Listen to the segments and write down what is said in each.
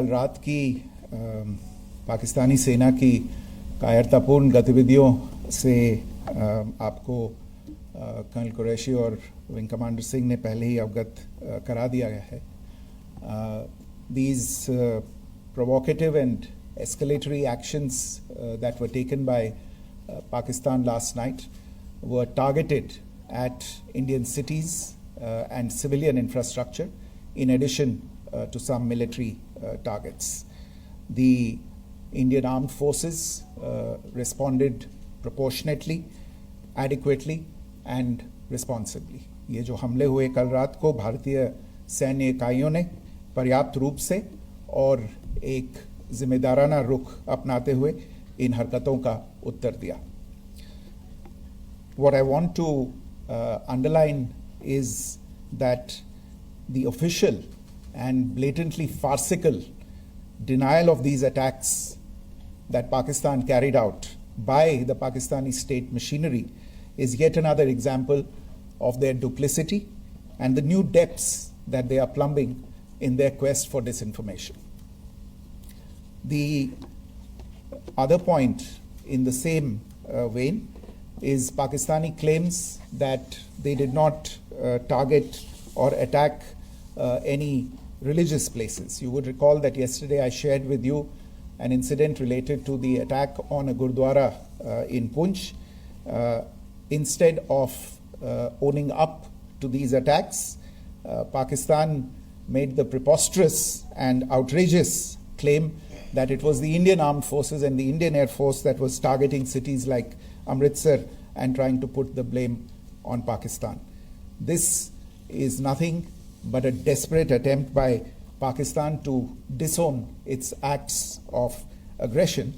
कल रात की पाकिस्तानी सेना की कायरतापूर्ण गतिविधियों से आपको कर्नल कुरैशी और विंग कमांडर सिंह ने पहले ही अवगत करा दिया गया है. These provocative and escalatory actions that were taken by Pakistan last night were targeted at Indian cities and civilian infrastructure, in addition to some military targets. The Indian armed forces responded proportionately, adequately and responsibly. ये जो हमले हुए कल रात को भारतीय सैन्य इकाइयों ने पर्याप्त रूप से और एक जिम्मेदाराना रुख अपनाते हुए इन हरकतों का उत्तर दिया. What I want to underline is that the official and blatantly farcical denial of these attacks that Pakistan carried out by the Pakistani state machinery is yet another example of their duplicity and the new depths that they are plumbing in their quest for disinformation. The other point in the same vein is Pakistani claims that they did not target or attack any religious places. You would recall that yesterday I shared with you an incident related to the attack on a Gurdwara in Punch. Instead of owning up to these attacks, Pakistan made the preposterous and outrageous claim that it was the Indian Armed Forces and the Indian Air Force that was targeting cities like Amritsar and trying to put the blame on Pakistan. This is nothing but a desperate attempt by Pakistan to disown its acts of aggression,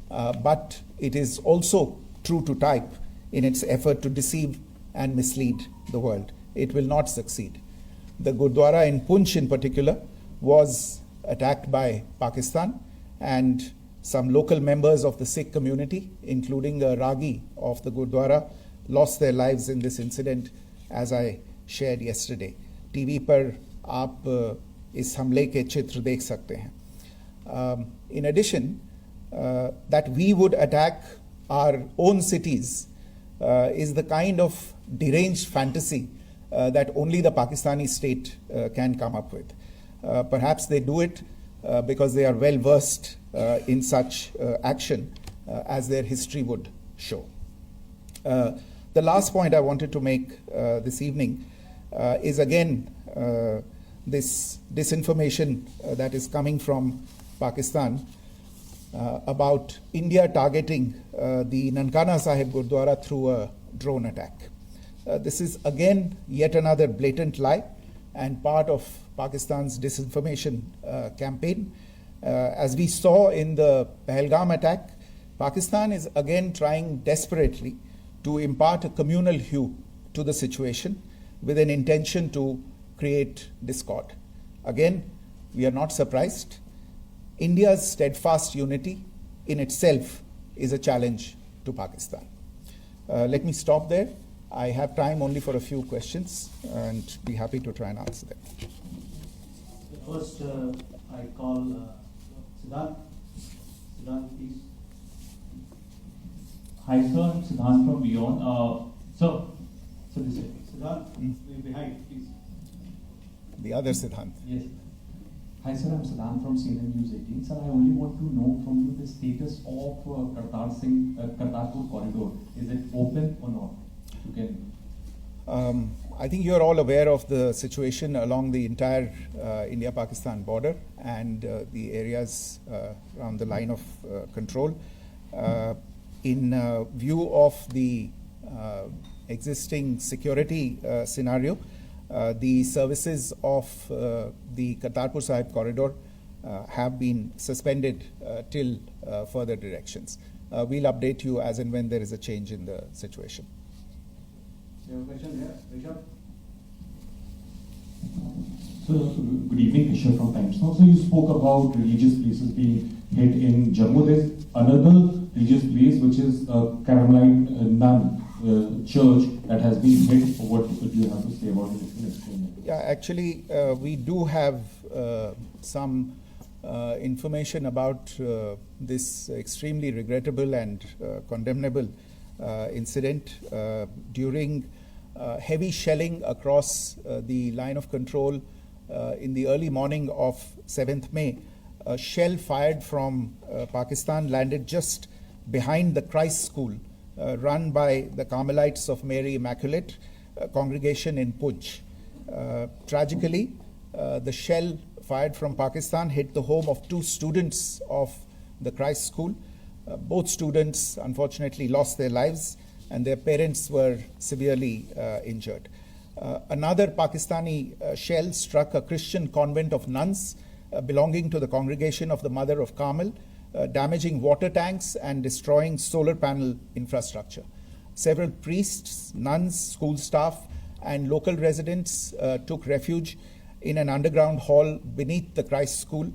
but it is also true to type in its effort to deceive and mislead the world. It will not succeed. The Gurdwara in Punch in particular was attacked by Pakistan, and some local members of the Sikh community, including a Ragi of the Gurdwara, lost their lives in this incident, as I shared yesterday. TV पर आप इस हमले के चित्र देख सकते हैं. In addition, that we would attack our own cities is the kind of deranged fantasy that only the Pakistani state can come up with. Perhaps they do it because they are well versed in such action, as their history would show. The last point I wanted to make this evening is again this disinformation that is coming from Pakistan about India targeting the Nankana Sahib Gurdwara through a drone attack. This is again yet another blatant lie and part of Pakistan's disinformation campaign. As we saw in the Pahalgam attack, Pakistan is again trying desperately to impart a communal hue to the situation with an intention to create discord. Again, we are not surprised. India's steadfast unity in itself is a challenge to Pakistan. Let me stop there. I have time only for a few questions and be happy to try and answer them. First, I call Siddharth. Siddharth, please. Hi, sir. I'm Siddharth from Beyond. So this is Siddharth, behind, please. The other Siddharth. Yes. Hi, sir. I'm Siddharth from CNN News 18. Sir, I only want to know from you the status of Kartarpur corridor. Is it open or not? You can. I think you're all aware of the situation along the entire India-Pakistan border and the areas around the line of control. In view of the existing security scenario, the services of the Kartarpur Sahib corridor have been suspended till further directions. We'll update you as and when there is a change in the situation. You have a question here, Rishabh? So, good evening, Rishabh from Times Now. So, you spoke about religious places being hit in Jammu. There's another religious place which is Carmelite Nun church that has been hit. What do you have to say about it? Yeah, actually, we do have some information about this extremely regrettable and condemnable incident during heavy shelling across the line of control in the early morning of 7th May. A shell fired from Pakistan landed just behind the Christ School run by the Carmelites of Mary Immaculate congregation in Puj. Tragically, the shell fired from Pakistan hit the home of 2 students of the Christ School. Both students unfortunately lost their lives and their parents were severely injured. Another Pakistani shell struck a Christian convent of nuns belonging to the congregation of the Mother of Carmel, damaging water tanks and destroying solar panel infrastructure. Several priests, nuns, school staff, and local residents took refuge in an underground hall beneath the Christ School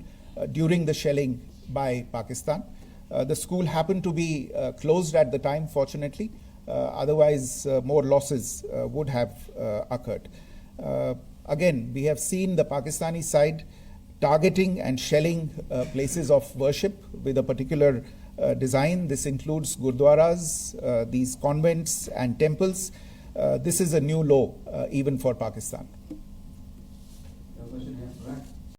during the shelling by Pakistan. The school happened to be closed at the time, fortunately. Otherwise, more losses would have occurred. Again, we have seen the Pakistani side targeting and shelling places of worship with a particular design. This includes gurdwaras, these convents and temples. This is a new low even for Pakistan.